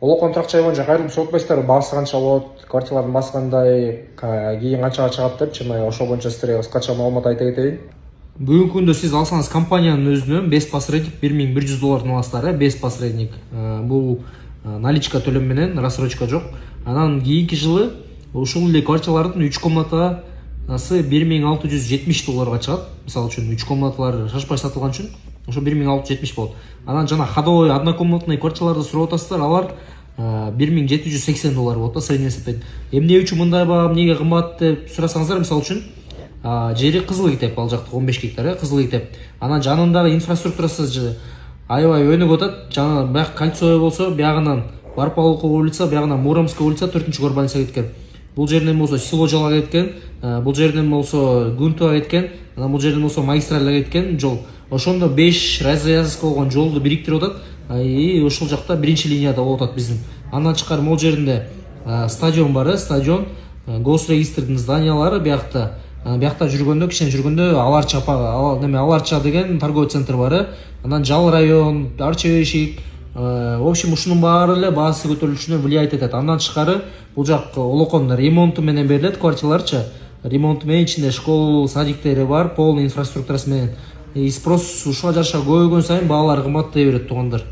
Олокон Тракчай боюнча кайрылып сотпайсыздарбы? Баасы канча болот, квартиралардын баасы кандай, кийин канчага чыгат депчи, мына ошол боюнча сиздерге кыскача маалымат айта кетейин. Бүгүнкү күндө сиз алсаңыз компаниянын өзүнөн без посредник $1100 аласыздар, без посредник. Бул наличка төлөм менен, рассрочка жок. Анан кийинки жылы ушул эле квартиралардын 3 комнатасы $1670 чыгат. Мисалы үчүн 3 комнаталар шашпай сатылган үчүн ошо 1670 болот. Анан жана ходовой однокомнатный квартираларды сурап атасыздар, алар $1780 болот да, средний эсептен. Эмне үчүн мындай баа, эмнеге кымбат деп сурасаңыздар, мисалы үчүн жери Кызыл Китеп, ал жакта 15 гектар, Кызыл Китеп. Анан жанындагы инфраструктурасы аябай өнүгүп атат. Жана бияк Кольцовый болсо, биягынан Варпаловка улица, биягынан Муромская улица 4-көр больницага кеткен. Бул жерден болсо Село жалга кеткен, бул жерден болсо Гунтуга кеткен, анан бул жерден болсо Магистральга кеткен жол. Ошондо 5 развязка болгон жолду бириктирип атат. И ошол жакта биринчи линияда болуп атат биздин. Андан тышкары могул жеринде стадион бар, стадион, госрегистрдин зданиялары биякта. Биякта жүргөндө, кичине жүргөндө Аларча деген торговый центр бар. Анан Жал район, Арчебешик, в общем, ушунун баары эле баасы көтөрүлүшүнө влиять этет. Андан тышкары бул жак Олокон ремонту менен берилет квартираларчы. Ремонту менен ичинде школ, садиктери бар, полный инфраструктурасы менен. И спрос ушуга жараша көбөйгөн сайын баалар кымбаттай берет, туугандар.